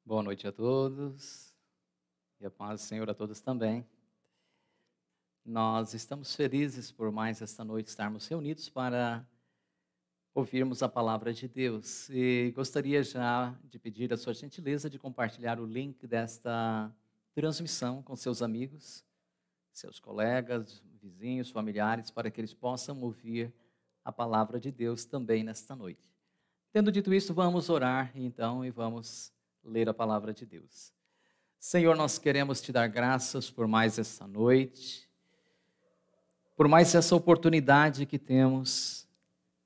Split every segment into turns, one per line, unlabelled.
Boa noite a todos e a paz do Senhor a todos também. Nós estamos felizes por mais esta noite estarmos reunidos para ouvirmos a palavra de Deus. E gostaria já de pedir a sua gentileza de compartilhar o link desta transmissão com seus amigos, seus colegas, vizinhos, familiares, para que eles possam ouvir a palavra de Deus também nesta noite. Tendo dito isso, vamos orar então e vamos ler a palavra de Deus. Senhor, nós queremos te dar graças por mais essa noite, por mais essa oportunidade que temos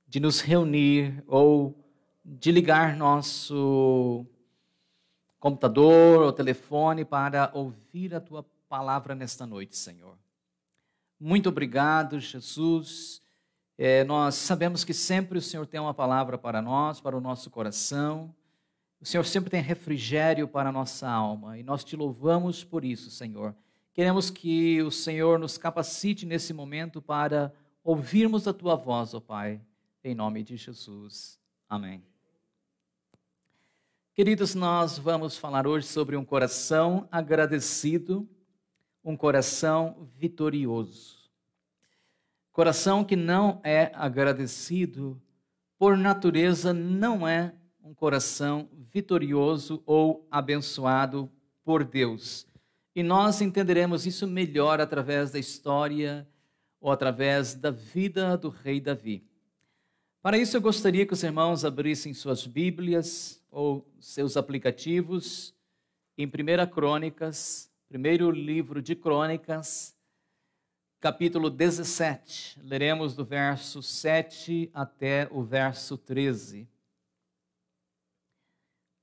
de nos reunir ou de ligar nosso computador ou telefone para ouvir a tua palavra nesta noite, Senhor. Muito obrigado, Jesus. Nós sabemos que sempre o Senhor tem uma palavra para nós, para o nosso coração. O Senhor sempre tem refrigério para a nossa alma e nós te louvamos por isso, Senhor. Queremos que o Senhor nos capacite nesse momento para ouvirmos a tua voz, ó Pai, em nome de Jesus. Amém. Queridos, nós vamos falar hoje sobre um coração agradecido, um coração vitorioso. Coração que não é agradecido, por natureza, não é um coração vitorioso ou abençoado por Deus. E nós entenderemos isso melhor através da história ou através da vida do rei Davi. Para isso eu gostaria que os irmãos abrissem suas Bíblias ou seus aplicativos em 1 Crônicas, primeiro livro de Crônicas, capítulo 17. Leremos do verso 7 até o verso 13.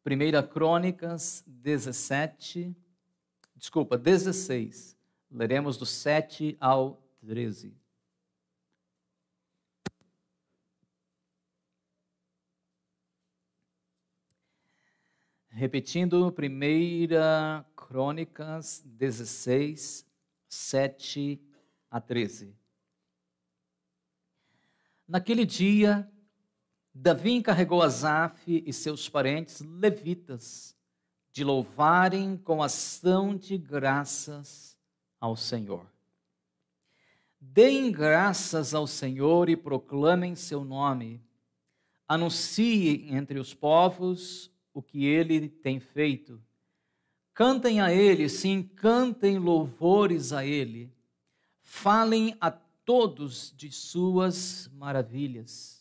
1 Crônicas 16, leremos do 7 ao 13. Repetindo, 1 Crônicas 16, 7 a 13. Naquele dia, Davi encarregou Asaf e seus parentes levitas de louvarem com ação de graças ao Senhor. Deem graças ao Senhor e proclamem seu nome. Anunciem entre os povos o que ele tem feito. Cantem a ele, sim, cantem louvores a ele. Falem a todos de suas maravilhas.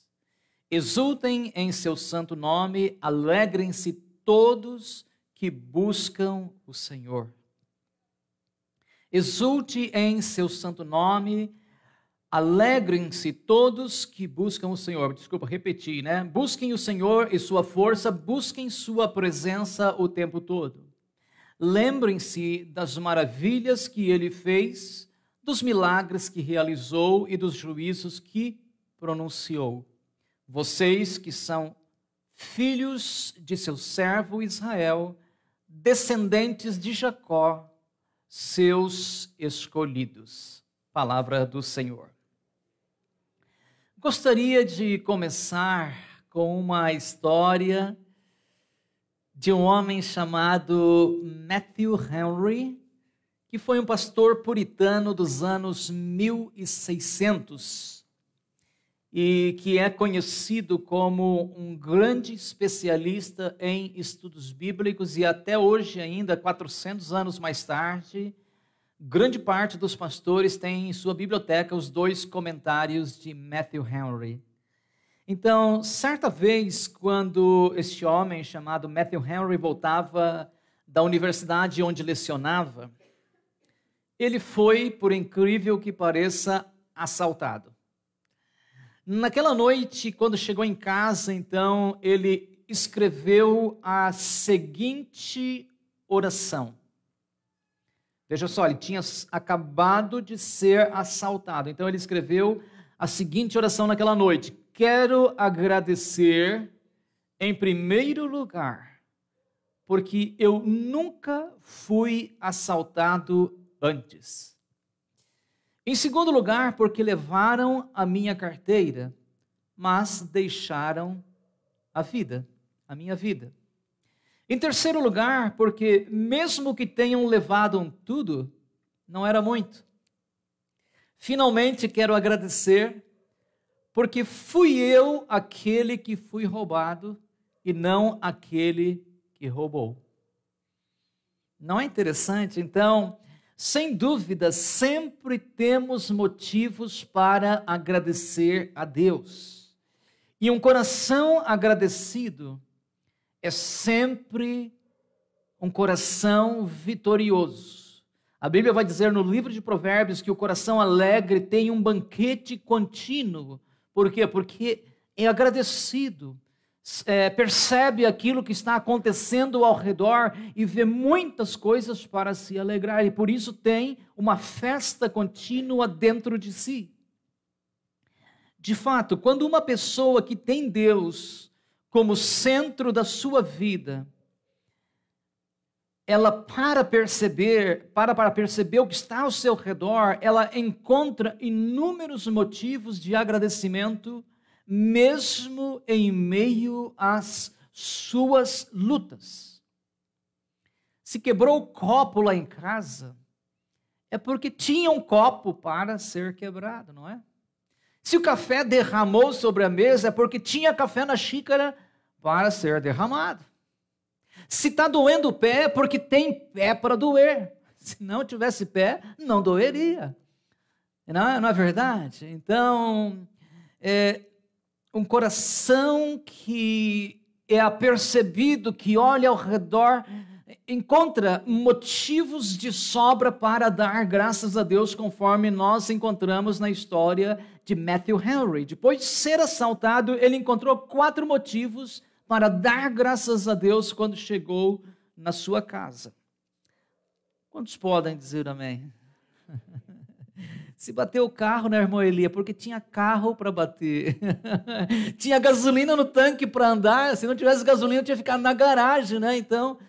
Exultem em seu santo nome, alegrem-se todos que buscam o Senhor. Exulte em seu santo nome, alegrem-se todos que buscam o Senhor. Desculpa, repeti, né? Busquem o Senhor e sua força, busquem sua presença o tempo todo. Lembrem-se das maravilhas que ele fez, dos milagres que realizou e dos juízos que pronunciou. Vocês que são filhos de seu servo Israel, descendentes de Jacó, seus escolhidos. Palavra do Senhor. Gostaria de começar com uma história de um homem chamado Matthew Henry, que foi um pastor puritano dos anos 1600 e que é conhecido como um grande especialista em estudos bíblicos e até hoje ainda, 400 anos mais tarde, grande parte dos pastores tem em sua biblioteca os 2 comentários de Matthew Henry. Então, certa vez, quando este homem chamado Matthew Henry voltava da universidade onde lecionava, ele foi, por incrível que pareça, assaltado. Naquela noite, quando chegou em casa, então, ele escreveu a seguinte oração. Veja só, ele tinha acabado de ser assaltado. Então, ele escreveu a seguinte oração naquela noite. Quero agradecer, em primeiro lugar, porque eu nunca fui assaltado antes. Em segundo lugar, porque levaram a minha carteira, mas deixaram a minha vida. Em terceiro lugar, porque mesmo que tenham levado tudo, não era muito. Finalmente quero agradecer, porque fui eu aquele que fui roubado e não aquele que roubou. Não é interessante? Então, sem dúvida, sempre temos motivos para agradecer a Deus. E um coração agradecido é sempre um coração vitorioso. A Bíblia vai dizer no livro de Provérbios que o coração alegre tem um banquete contínuo. Por quê? Porque é agradecido, percebe aquilo que está acontecendo ao redor e vê muitas coisas para se alegrar. E por isso tem uma festa contínua dentro de si. De fato, quando uma pessoa que tem Deus como centro da sua vida, ela para perceber o que está ao seu redor, ela encontra inúmeros motivos de agradecimento, mesmo em meio às suas lutas. Se quebrou o copo lá em casa, é porque tinha um copo para ser quebrado, não é? Se o café derramou sobre a mesa, é porque tinha café na xícara para ser derramado. Se está doendo o pé, é porque tem pé para doer. Se não tivesse pé, não doeria. Não é verdade? Então, um coração que é apercebido, que olha ao redor, encontra motivos de sobra para dar graças a Deus, conforme nós encontramos na história de Matthew Henry. Depois de ser assaltado, ele encontrou 4 motivos para dar graças a Deus quando chegou na sua casa. Quantos podem dizer amém? Se bateu o carro, né, irmã Elia? Porque tinha carro para bater. Tinha gasolina no tanque para andar. Se não tivesse gasolina, tinha ficado na garagem, né? Então,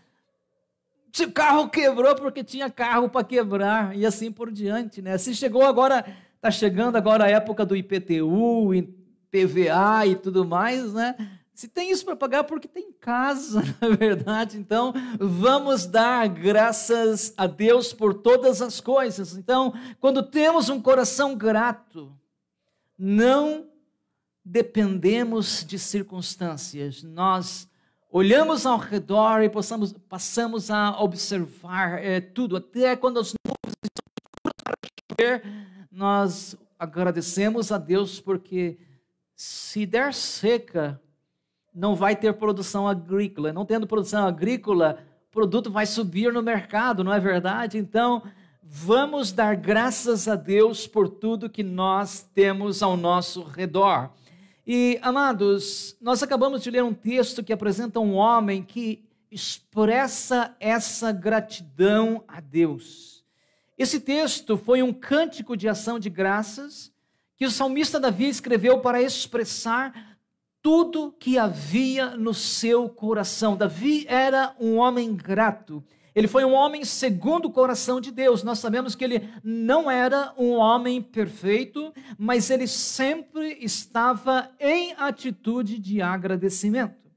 se o carro quebrou, porque tinha carro para quebrar. E assim por diante, né? Se chegou agora, está chegando agora a época do IPTU, IPVA e tudo mais, né? Se tem isso para pagar, porque tem casa, na verdade. Então, vamos dar graças a Deus por todas as coisas. Então, quando temos um coração grato, não dependemos de circunstâncias. Nós olhamos ao redor e passamos a observar tudo. Até quando as nuvens estão para chover, nós agradecemos a Deus, porque se der seca, não vai ter produção agrícola. Não tendo produção agrícola, o produto vai subir no mercado, não é verdade? Então, vamos dar graças a Deus por tudo que nós temos ao nosso redor. E, amados, nós acabamos de ler um texto que apresenta um homem que expressa essa gratidão a Deus. Esse texto foi um cântico de ação de graças que o salmista Davi escreveu para expressar tudo que havia no seu coração. Davi era um homem grato. Ele foi um homem segundo o coração de Deus. Nós sabemos que ele não era um homem perfeito, mas ele sempre estava em atitude de agradecimento.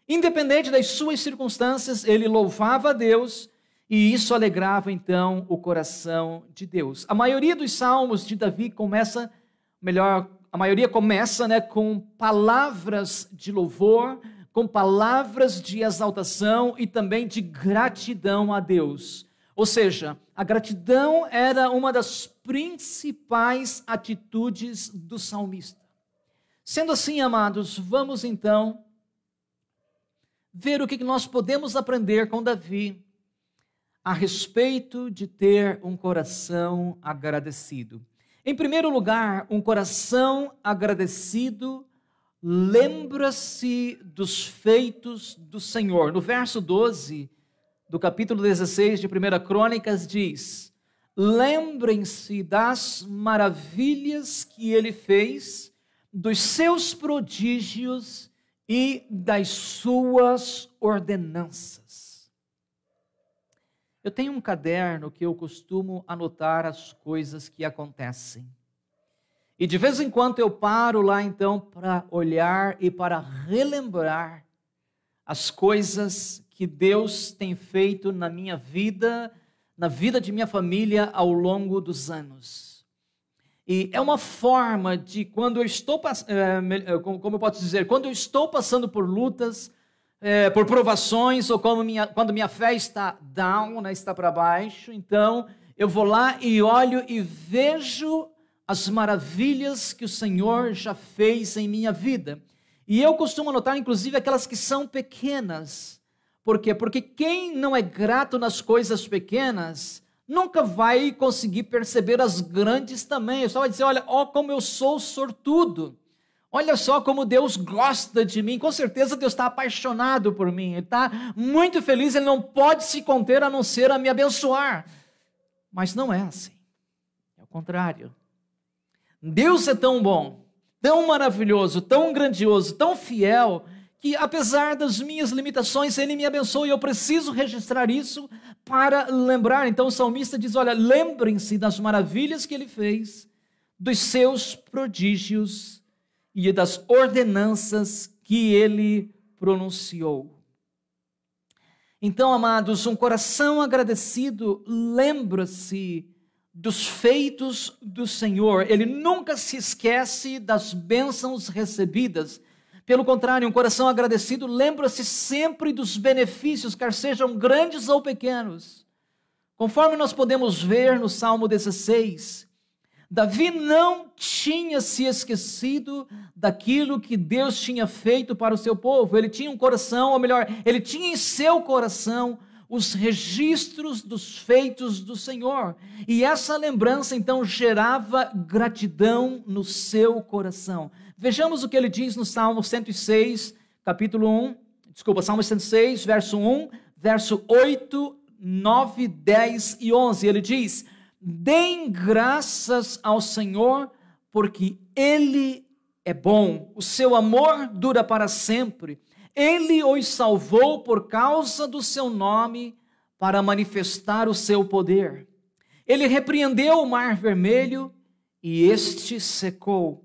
Independente das suas circunstâncias, ele louvava a Deus e isso alegrava então o coração de Deus. A maioria dos salmos de Davi começa com palavras de louvor, com palavras de exaltação e também de gratidão a Deus. Ou seja, a gratidão era uma das principais atitudes do salmista. Sendo assim, amados, vamos então ver o que nós podemos aprender com Davi a respeito de ter um coração agradecido. Em primeiro lugar, um coração agradecido lembra-se dos feitos do Senhor. No verso 12 do capítulo 16 de 1 Crônicas diz: lembrem-se das maravilhas que ele fez, dos seus prodígios e das suas ordenanças. Eu tenho um caderno que eu costumo anotar as coisas que acontecem. E de vez em quando eu paro lá então para olhar e para relembrar as coisas
que Deus tem feito na minha vida, na vida de minha família ao longo dos anos. E é uma forma de quando eu estou, como eu posso dizer, quando eu estou passando por lutas, por provações, ou quando minha fé está down, né, está para baixo, então eu vou lá e olho e vejo as maravilhas que o Senhor já fez em minha vida. E eu costumo notar, inclusive, aquelas que são pequenas. Por quê? Porque quem não é grato nas coisas pequenas nunca vai conseguir perceber as grandes também. Só vai dizer, olha, ó como eu sou sortudo. Olha só como Deus gosta de mim. Com certeza Deus está apaixonado por mim. Ele está muito feliz, Ele não pode se conter a não ser a me abençoar. Mas não é assim. É o contrário. Deus é tão bom, tão maravilhoso, tão grandioso, tão fiel, que apesar das minhas limitações, Ele me abençoa e eu preciso registrar isso para lembrar. Então o salmista diz, olha, lembrem-se das maravilhas que Ele fez, dos seus prodígios e das ordenanças que Ele pronunciou. Então, amados, um coração agradecido lembra-se dos feitos do Senhor. Ele nunca se esquece das bênçãos recebidas. Pelo contrário, um coração agradecido lembra-se sempre dos benefícios, quer sejam grandes ou pequenos. Conforme nós podemos ver no Salmo 16, Davi não tinha se esquecido daquilo que Deus tinha feito para o seu povo. Ele tinha um coração, ou melhor, ele tinha em seu coração os registros dos feitos do Senhor. E essa lembrança, então, gerava gratidão no seu coração. Vejamos o que ele diz no Salmo 106, Salmo 106, verso 1, verso 8, 9, 10 e 11. Ele diz, deem graças ao Senhor, porque Ele é bom, o seu amor dura para sempre. Ele os salvou por causa do seu nome, para manifestar o seu poder. Ele repreendeu o mar vermelho, e este secou.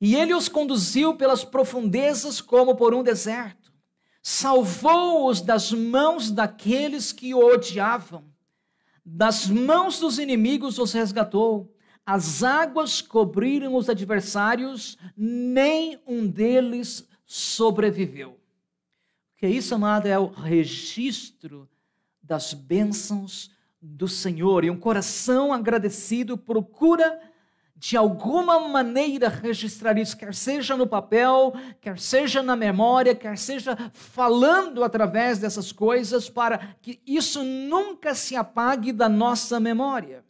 E ele os conduziu pelas profundezas como por um deserto. Salvou-os das mãos daqueles que o odiavam. Das mãos dos inimigos os resgatou. As águas cobriram os adversários, nem um deles sobreviveu. Que isso, amado, é o registro das bênçãos do Senhor. E um coração agradecido procura, de alguma maneira, registrar isso, quer seja no papel, quer seja na memória, quer seja falando através dessas coisas, para que isso nunca se apague da nossa memória.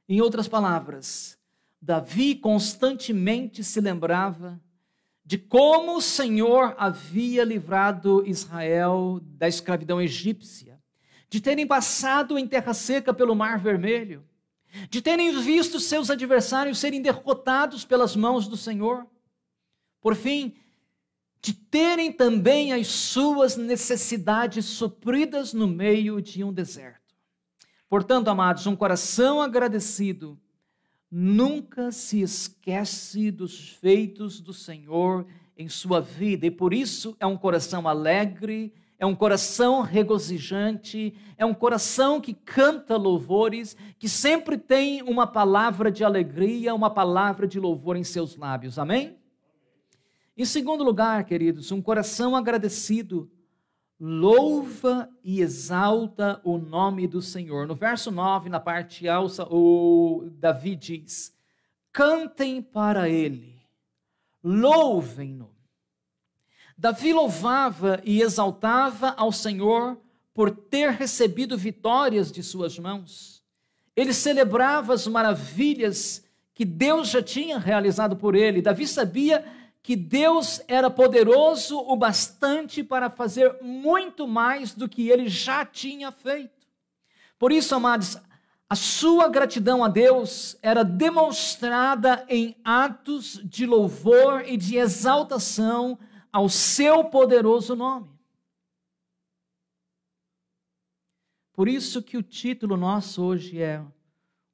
Em outras palavras, Davi constantemente se lembrava de como o Senhor havia livrado Israel da escravidão egípcia, de terem passado em terra seca pelo Mar Vermelho, de terem visto seus adversários serem derrotados pelas mãos do Senhor, por fim, de terem também as suas necessidades supridas no meio de um deserto. Portanto, amados, um coração agradecido nunca se esquece dos feitos do Senhor em sua vida, e por isso é um coração alegre, é um coração regozijante, é um coração que canta louvores, que sempre tem uma palavra de alegria, uma palavra de louvor em seus lábios, amém? Em segundo lugar, queridos, um coração agradecido louva e exalta o nome do Senhor. No verso 9, na parte alta, o Davi diz, cantem para Ele, louvem-no. Davi louvava e exaltava ao Senhor por ter recebido vitórias de suas mãos. Ele celebrava as maravilhas que Deus já tinha realizado por ele. Davi sabia que Deus era poderoso o bastante para fazer muito mais do que ele já tinha feito. Por isso, amados, a sua gratidão a Deus era demonstrada em atos de louvor e de exaltação ao seu poderoso nome. Por isso que o título nosso hoje é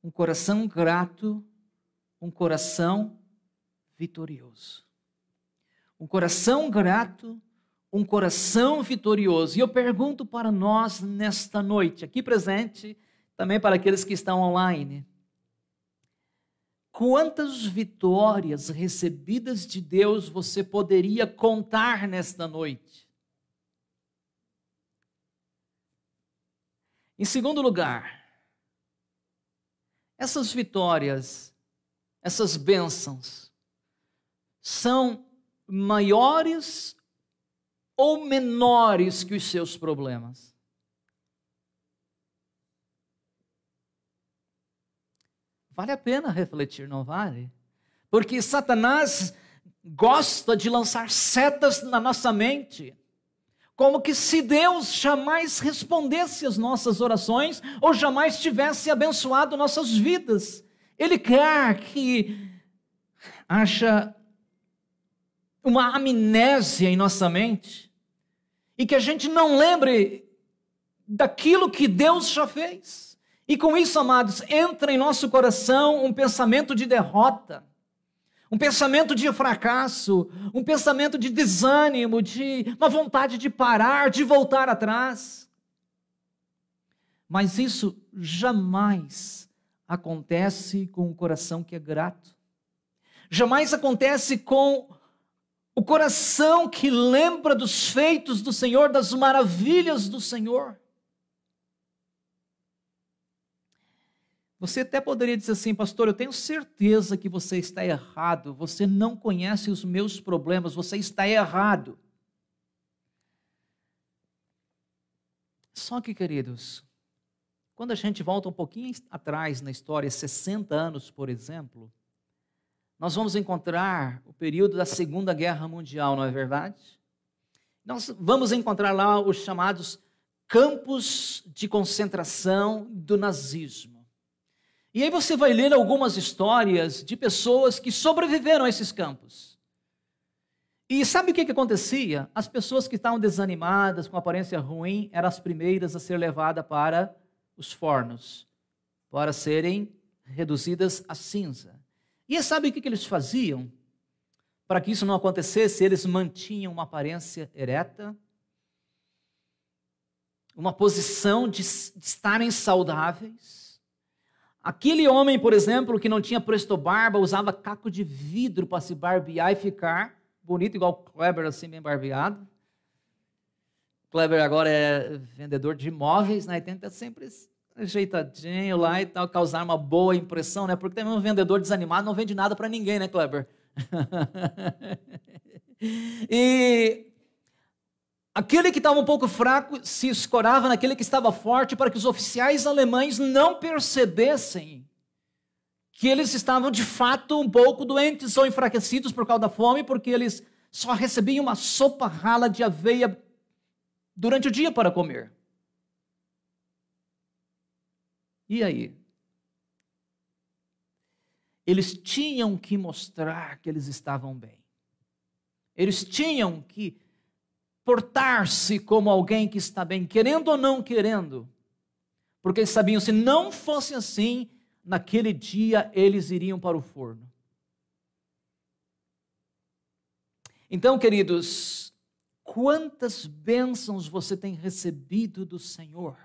um coração grato, um coração vitorioso. Um coração grato, um coração vitorioso. E eu pergunto para nós nesta noite, aqui presente, também para aqueles que estão online: quantas vitórias recebidas de Deus você poderia contar nesta noite? Em segundo lugar, essas vitórias, essas bênçãos, são maiores ou menores que os seus problemas? Vale a pena refletir, não vale? Porque Satanás gosta de lançar setas na nossa mente, como que se Deus jamais respondesse às nossas orações ou jamais tivesse abençoado nossas vidas. Ele quer que haja uma amnésia em nossa mente e que a gente não lembre daquilo que Deus já fez. E com isso, amados, entra em nosso coração um pensamento de derrota, um pensamento de fracasso, um pensamento de desânimo, de uma vontade de parar, de voltar atrás. Mas isso jamais acontece com um coração que é grato. Jamais acontece com o coração que lembra dos feitos do Senhor, das maravilhas do Senhor. Você até poderia dizer assim: pastor, eu tenho certeza que você está errado, você não conhece os meus problemas, você está errado. Só que, queridos, quando a gente volta um pouquinho atrás na história, 60 anos, por exemplo, nós vamos encontrar o período da Segunda Guerra Mundial, não é verdade? Nós vamos encontrar lá os chamados campos de concentração do nazismo. E aí você vai ler algumas histórias de pessoas que sobreviveram a esses campos. E sabe o que acontecia? As pessoas que estavam desanimadas, com aparência ruim, eram as primeiras a ser levadas para os fornos, para serem reduzidas a cinza. E sabe o que eles faziam? Para que isso não acontecesse, eles mantinham uma aparência ereta, uma posição de estarem saudáveis. Aquele homem, por exemplo, que não tinha presto-barba, usava caco de vidro para se barbear e ficar bonito, igual o Kleber, assim, bem barbeado. O Kleber agora é vendedor de imóveis, né? E tenta sempre ajeitadinho lá e tal, causar uma boa impressão, né? Porque também um vendedor desanimado não vende nada para ninguém, né, Kleber? E aquele que estava um pouco fraco se escorava naquele que estava forte, para que os oficiais alemães não percebessem que eles estavam de fato um pouco doentes ou enfraquecidos por causa da fome, porque eles só recebiam uma sopa rala de aveia durante o dia para comer. E aí? Eles tinham que mostrar que eles estavam bem. Eles tinham que portar-se como alguém que está bem, querendo ou não querendo. Porque eles sabiam, se não fosse assim, naquele dia eles iriam para o forno. Então, queridos, quantas bênçãos você tem recebido do Senhor,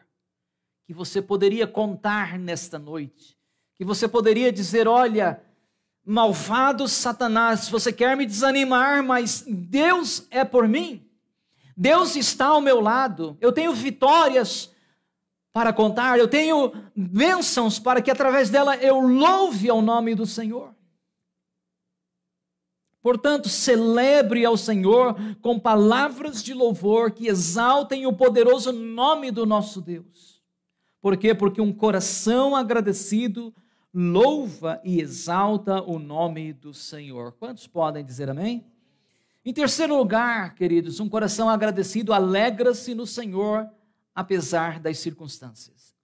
que você poderia contar nesta noite, que você poderia dizer: olha, malvado Satanás, você quer me desanimar, mas Deus é por mim, Deus está ao meu lado, eu tenho vitórias para contar, eu tenho bênçãos para que através dela eu louve ao nome do Senhor. Portanto, celebre ao Senhor com palavras de louvor que exaltem o poderoso nome do nosso Deus. Por quê? Porque um coração agradecido louva e exalta o nome do Senhor. Quantos podem dizer amém? Em terceiro lugar, queridos, um coração agradecido alegra-se no Senhor, apesar das circunstâncias.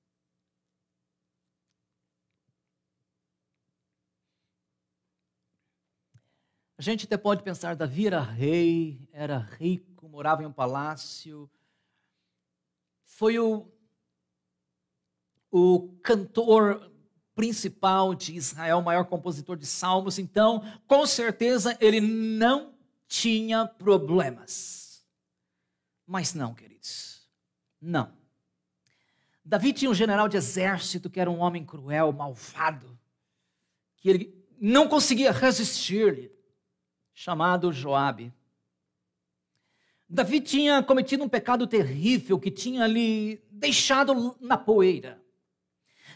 A gente até pode pensar: Davi era rei, era rico, morava em um palácio, foi o cantor principal de Israel, o maior compositor de salmos, então, com certeza, ele não tinha problemas. Mas não, queridos, não. Davi tinha um general de exército que era um homem cruel, malvado, que ele não conseguia resistir-lhe, chamado Joabe. Davi tinha cometido um pecado terrível que tinha lhe deixado na poeira.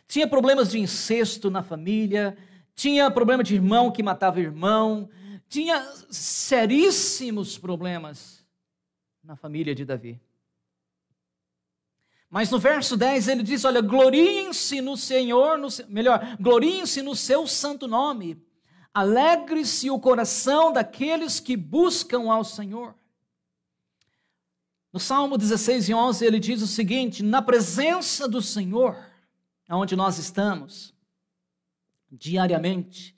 Tinha problemas de incesto na família, tinha problema de irmão que matava irmão, tinha seríssimos problemas na família de Davi. Mas no verso 10 ele diz, olha, gloriem-se no Senhor, gloriem-se no seu santo nome, alegre-se o coração daqueles que buscam ao Senhor. No Salmo 16:11 ele diz o seguinte, na presença do Senhor, onde nós estamos, diariamente,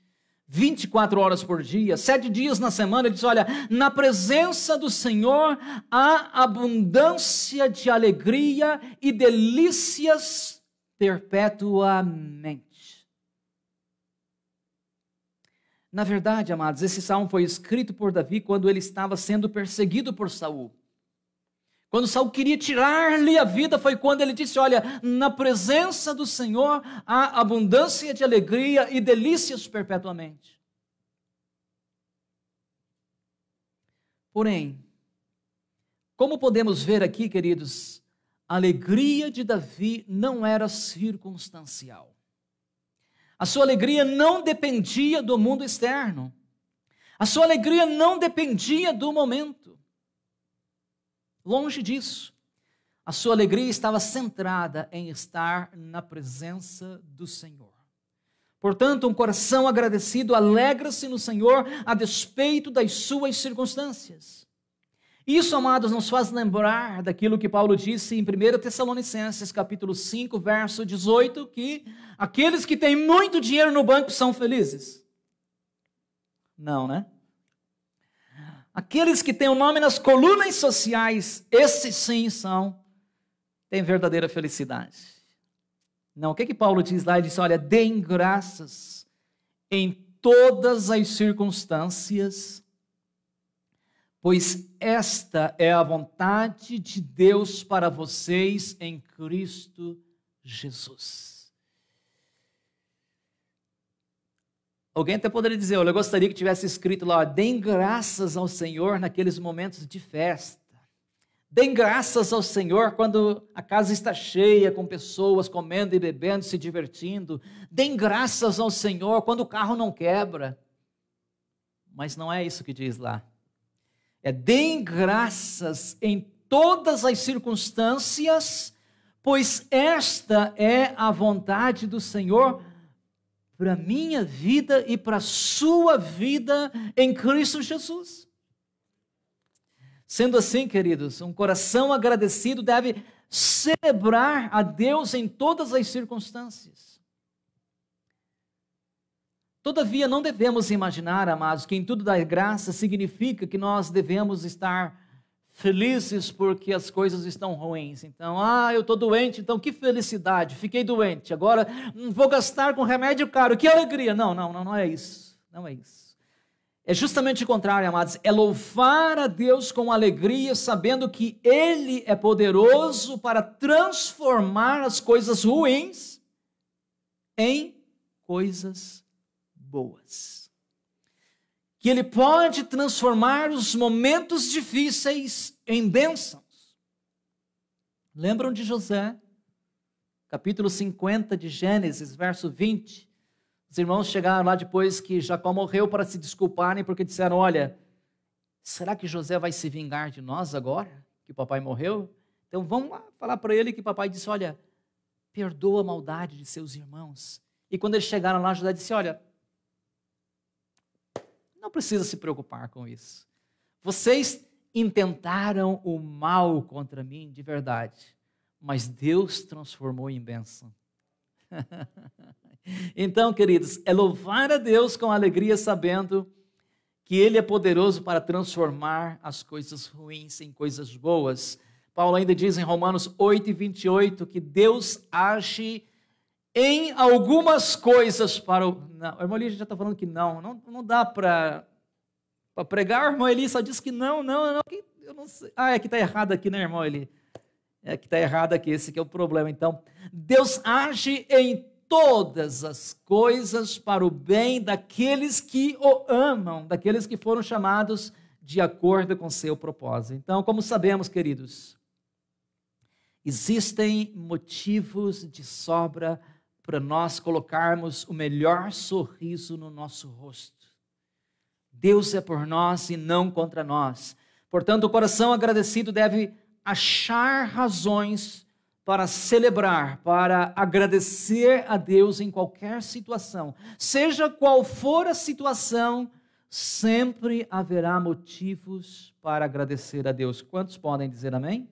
24 horas por dia, 7 dias na semana, ele diz, olha, na presença do Senhor há abundância de alegria e delícias perpetuamente. Na verdade, amados, esse salmo foi escrito por Davi quando ele estava sendo perseguido por Saul. Quando Saul queria tirar-lhe a vida, foi quando ele disse, olha, na presença do Senhor há abundância de alegria e delícias perpetuamente. Porém, como podemos ver aqui, queridos, a alegria de Davi não era circunstancial. A sua alegria não dependia do mundo externo. A sua alegria não dependia do momento. Longe disso, a sua alegria estava centrada em estar na presença do Senhor. Portanto, um coração agradecido alegra-se no Senhor a despeito das suas circunstâncias. Isso, amados, nos faz lembrar daquilo que Paulo disse em 1 Tessalonicenses, capítulo 5, verso 18, que aqueles que têm muito dinheiro no banco são felizes. Não, né? Aqueles que têm o nome nas colunas sociais, esses sim têm verdadeira felicidade. Não, o que Paulo diz lá? Ele diz, olha, deem graças em todas as circunstâncias, pois esta é a vontade de Deus para vocês em Cristo Jesus. Alguém até poderia dizer, olha, eu gostaria que tivesse escrito lá, deem graças ao Senhor naqueles momentos de festa. Deem graças ao Senhor quando a casa está cheia, com pessoas comendo e bebendo, se divertindo. Deem graças ao Senhor quando o carro não quebra. Mas não é isso que diz lá. É deem graças em todas as circunstâncias, pois esta é a vontade do Senhor para a minha vida e para a sua vida em Cristo Jesus. Sendo assim, queridos, um coração agradecido deve celebrar a Deus em todas as circunstâncias. Todavia, não devemos imaginar, amados, que em tudo dar graça significa que nós devemos estar felizes porque as coisas estão ruins. Então, eu estou doente, então que felicidade, fiquei doente, agora vou gastar com remédio caro, que alegria. Não é isso, não é isso. É justamente o contrário, amados, é louvar a Deus com alegria, sabendo que Ele é poderoso para transformar as coisas ruins em coisas boas. Que Ele pode transformar os momentos difíceis em bênçãos. Lembram de José? Capítulo 50 de Gênesis, verso 20. Os irmãos chegaram lá depois que Jacó morreu para se desculparem, porque disseram, olha, será que José vai se vingar de nós agora, que o papai morreu? Então vamos lá falar para ele que o papai disse, olha, perdoa a maldade de seus irmãos. E quando eles chegaram lá, José disse, olha, não precisa se preocupar com isso. Vocês intentaram o mal contra mim, de verdade, mas Deus transformou em bênção. Então, queridos, é louvar a Deus com alegria, sabendo que Ele é poderoso para transformar as coisas ruins em coisas boas. Paulo ainda diz em Romanos 8:28 que Deus age em algumas coisas para o... Não, a irmã Eli já está falando que não dá para pregar, a irmã Eli só diz que não, eu não sei. É que está errado aqui, né, irmão? É que está errado aqui, esse que é o problema. Então, Deus age em todas as coisas para o bem daqueles que o amam, daqueles que foram chamados de acordo com seu propósito. Então, como sabemos, queridos, existem motivos de sobra para nós colocarmos o melhor sorriso no nosso rosto. Deus é por nós e não contra nós. Portanto, o coração agradecido deve achar razões para celebrar, para agradecer a Deus em qualquer situação. Seja qual for a situação, sempre haverá motivos para agradecer a Deus. Quantos podem dizer amém?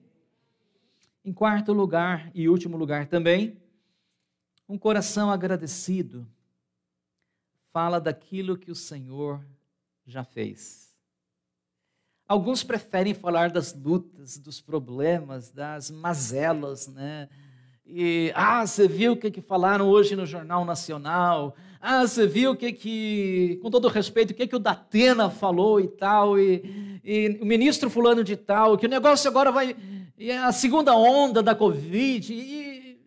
Em quarto lugar e último lugar também, um coração agradecido fala daquilo que o Senhor já fez. Alguns preferem falar das lutas, dos problemas, das mazelas, né? E, você viu o que falaram hoje no Jornal Nacional? Você viu com todo respeito, o que o Datena falou e tal, e o ministro fulano de tal, que o negócio agora vai, e a segunda onda da Covid, e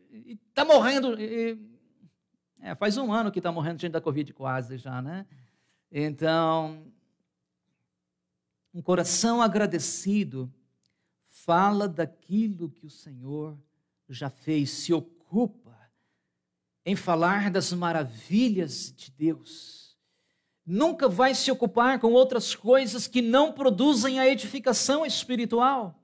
está morrendo, faz um ano que está morrendo gente da Covid quase já, né? Então, um coração agradecido fala daquilo que o Senhor já fez, se ocupa em falar das maravilhas de Deus. Nunca vai se ocupar com outras coisas que não produzem a edificação espiritual.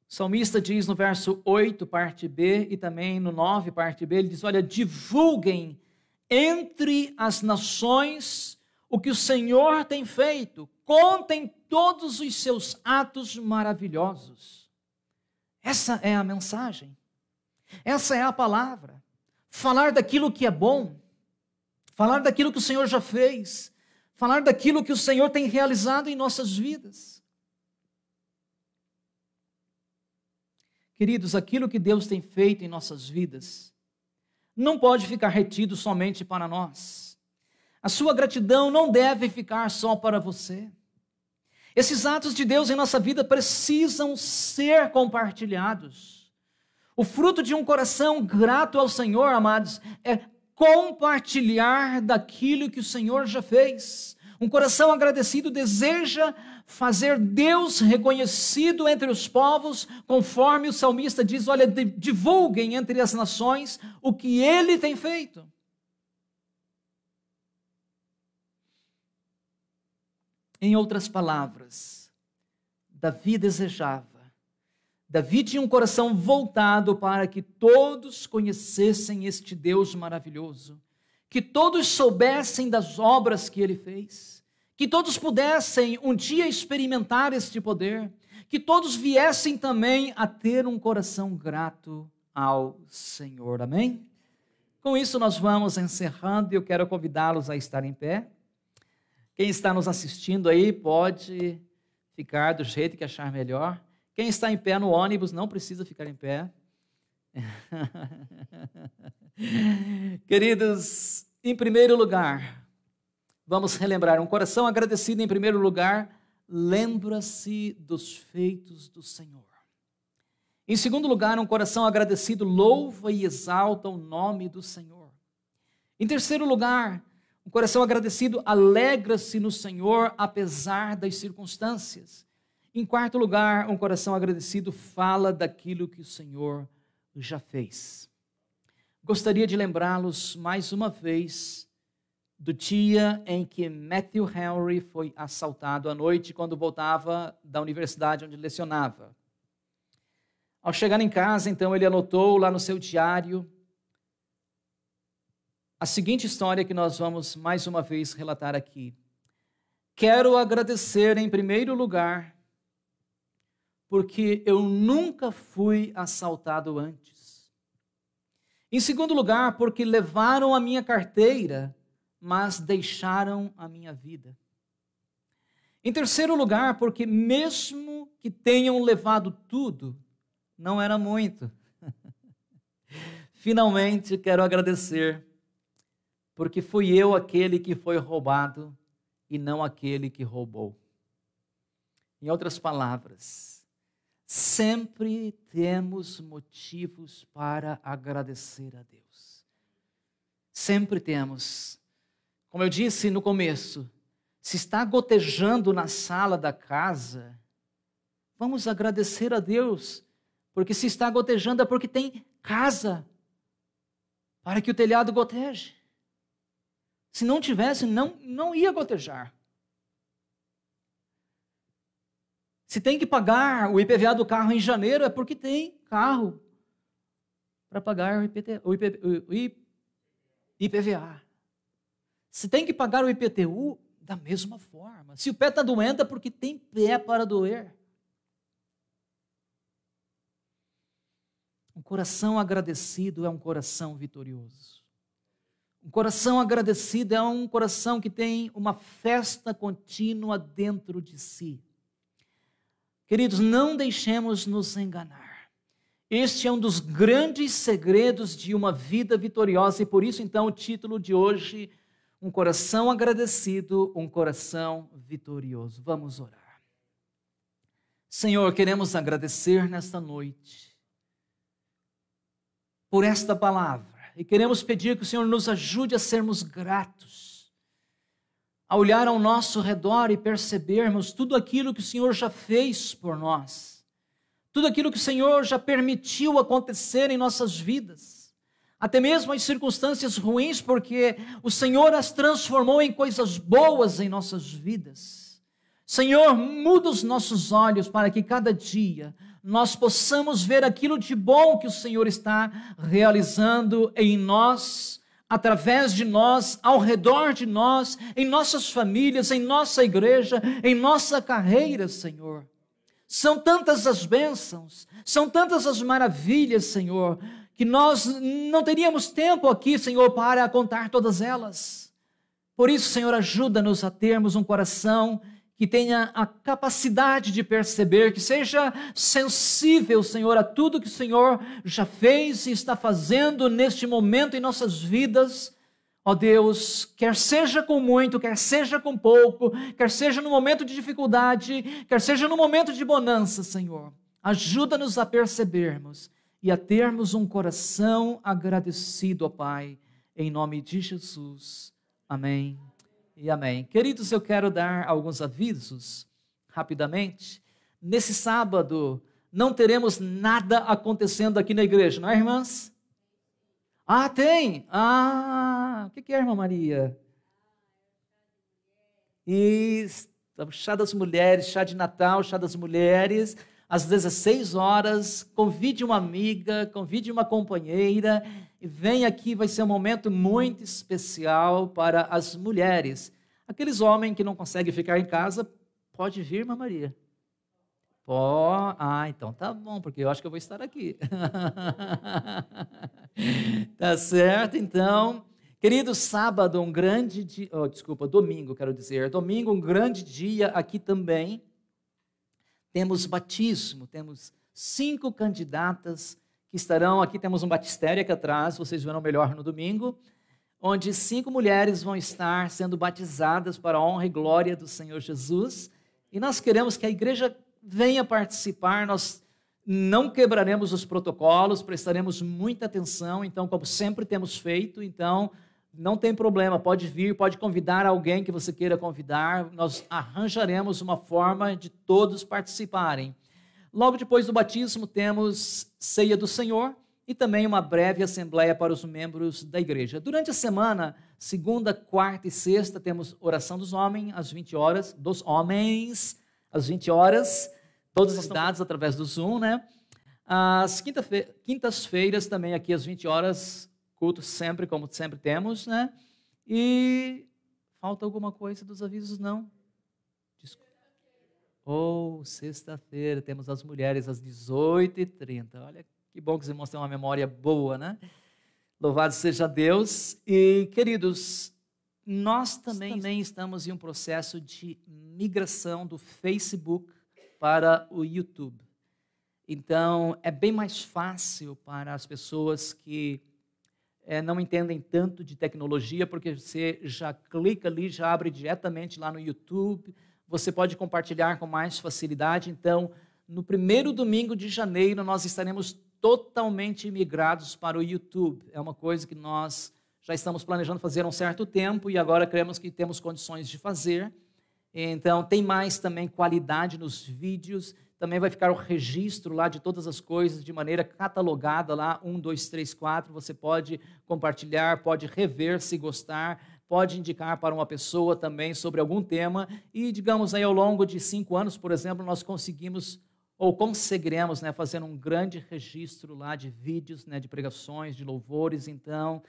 O salmista diz no verso 8, parte B, e também no 9, parte B, ele diz, olha, divulguem entre as nações o que o Senhor tem feito, contem todos os seus atos maravilhosos. Essa é a mensagem, essa é a palavra. Falar daquilo que é bom, falar daquilo que o Senhor já fez, falar daquilo que o Senhor tem realizado em nossas vidas. Queridos, aquilo que Deus tem feito em nossas vidas não pode ficar retido somente para nós. A sua gratidão não deve ficar só para você. Esses atos de Deus em nossa vida precisam ser compartilhados. O fruto de um coração grato ao Senhor, amados, é compartilhar daquilo que o Senhor já fez. Um coração agradecido deseja fazer Deus reconhecido entre os povos, conforme o salmista diz, olha, divulguem entre as nações o que Ele tem feito. Em outras palavras, Davi tinha um coração voltado para que todos conhecessem este Deus maravilhoso, que todos soubessem das obras que ele fez, que todos pudessem um dia experimentar este poder, que todos viessem também a ter um coração grato ao Senhor. Amém? Com isso nós vamos encerrando e eu quero convidá-los a estar em pé. Quem está nos assistindo aí pode ficar do jeito que achar melhor. Quem está em pé no ônibus não precisa ficar em pé. Queridos, em primeiro lugar, vamos relembrar, um coração agradecido em primeiro lugar, lembra-se dos feitos do Senhor. Em segundo lugar, um coração agradecido louva e exalta o nome do Senhor. Em terceiro lugar, um coração agradecido alegra-se no Senhor, apesar das circunstâncias. Em quarto lugar, um coração agradecido fala daquilo que o Senhor já fez. Gostaria de lembrá-los mais uma vez do dia em que Matthew Henry foi assaltado à noite, quando voltava da universidade onde lecionava. Ao chegar em casa, então, ele anotou lá no seu diário a seguinte história que nós vamos mais uma vez relatar aqui. Quero agradecer em primeiro lugar, porque eu nunca fui assaltado antes. Em segundo lugar, porque levaram a minha carteira, mas deixaram a minha vida. Em terceiro lugar, porque mesmo que tenham levado tudo, não era muito. Finalmente, quero agradecer, porque fui eu aquele que foi roubado e não aquele que roubou. Em outras palavras, sempre temos motivos para agradecer a Deus. Sempre temos. Como eu disse no começo, se está gotejando na sala da casa, vamos agradecer a Deus, porque se está gotejando é porque tem casa para que o telhado goteje. Se não tivesse, não ia gotejar. Se tem que pagar o IPVA do carro em janeiro, é porque tem carro para pagar o IPVA. Se tem que pagar o IPTU, da mesma forma. Se o pé está doendo, é porque tem pé para doer. Um coração agradecido é um coração vitorioso. Um coração agradecido é um coração que tem uma festa contínua dentro de si. Queridos, não deixemos nos enganar. Este é um dos grandes segredos de uma vida vitoriosa e por isso, então, o título de hoje, um coração agradecido, um coração vitorioso. Vamos orar. Senhor, queremos agradecer nesta noite por esta palavra e queremos pedir que o Senhor nos ajude a sermos gratos, a olhar ao nosso redor e percebermos tudo aquilo que o Senhor já fez por nós, tudo aquilo que o Senhor já permitiu acontecer em nossas vidas, até mesmo as circunstâncias ruins, porque o Senhor as transformou em coisas boas em nossas vidas. Senhor, muda os nossos olhos para que cada dia nós possamos ver aquilo de bom que o Senhor está realizando em nós, através de nós, ao redor de nós, em nossas famílias, em nossa igreja, em nossa carreira, Senhor. São tantas as bênçãos, são tantas as maravilhas, Senhor, que nós não teríamos tempo aqui, Senhor, para contar todas elas. Por isso, Senhor, ajuda-nos a termos um coração que tenha a capacidade de perceber, que seja sensível, Senhor, a tudo que o Senhor já fez e está fazendo neste momento em nossas vidas. Ó Deus, quer seja com muito, quer seja com pouco, quer seja no momento de dificuldade, quer seja no momento de bonança, Senhor. Ajuda-nos a percebermos e a termos um coração agradecido, ó Pai, em nome de Jesus. Amém. E amém. Queridos, eu quero dar alguns avisos, rapidamente. Nesse sábado, não teremos nada acontecendo aqui na igreja, não é, irmãs? Ah, tem? Ah, o que é, irmã Maria? Isso, chá das mulheres, chá de Natal, chá das mulheres, às 16 horas, convide uma amiga, convide uma companheira, e vem aqui, vai ser um momento muito especial para as mulheres. Aqueles homens que não conseguem ficar em casa, pode vir, irmã Maria. Então tá bom, porque eu acho que eu vou estar aqui. Tá certo, então. Querido, sábado, um grande dia, domingo, quero dizer. Domingo, um grande dia aqui também. Temos batismo, temos 5 candidatas que estarão aqui, temos um batistério aqui atrás, vocês verão melhor no domingo, onde 5 mulheres vão estar sendo batizadas para a honra e glória do Senhor Jesus, e nós queremos que a igreja venha participar, nós não quebraremos os protocolos, prestaremos muita atenção, então, como sempre temos feito, então, não tem problema, pode vir, pode convidar alguém que você queira convidar, nós arranjaremos uma forma de todos participarem. Logo depois do batismo temos ceia do Senhor e também uma breve assembleia para os membros da igreja. Durante a semana, segunda, quarta e sexta, temos oração dos homens às 20 horas, às 20 horas, todas as dados através do Zoom, né? Às quintas-feiras também aqui às 20 horas, culto sempre, como sempre temos, né? E falta alguma coisa dos avisos? Não? Desculpa. Sexta-feira, temos as mulheres às 18h30. Olha que bom que os irmãos têm uma memória boa, né? Louvado seja Deus. E, queridos, nós também estamos em um processo de migração do Facebook para o YouTube. Então, é bem mais fácil para as pessoas que não entendem tanto de tecnologia, porque você já clica ali, já abre diretamente lá no YouTube, você pode compartilhar com mais facilidade. Então, no primeiro domingo de janeiro, nós estaremos totalmente migrados para o YouTube. É uma coisa que nós já estamos planejando fazer há um certo tempo e agora cremos que temos condições de fazer. Então, tem mais também qualidade nos vídeos, também vai ficar o registro lá de todas as coisas de maneira catalogada lá, 1, 2, 3, 4, você pode compartilhar, pode rever se gostar, pode indicar para uma pessoa também sobre algum tema e, digamos aí, ao longo de 5 anos, por exemplo, nós conseguimos ou conseguiremos, né, fazer um grande registro lá de vídeos, né, de pregações, de louvores. Então,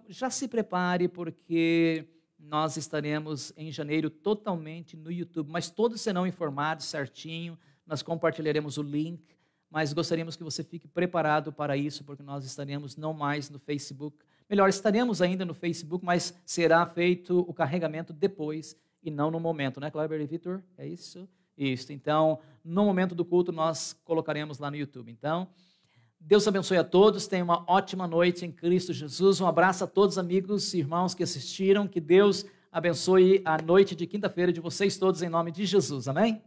já se prepare, porque nós estaremos em janeiro totalmente no YouTube, mas todos serão informados certinho, nós compartilharemos o link, mas gostaríamos que você fique preparado para isso, porque nós estaremos não mais no Facebook. Melhor, estaremos ainda no Facebook, mas será feito o carregamento depois e não no momento, né, Kleber e Vitor? É isso? Isso. Então, no momento do culto, nós colocaremos lá no YouTube. Então, Deus abençoe a todos, tenha uma ótima noite em Cristo Jesus. Um abraço a todos os amigos e irmãos que assistiram. Que Deus abençoe a noite de quinta-feira de vocês todos em nome de Jesus. Amém?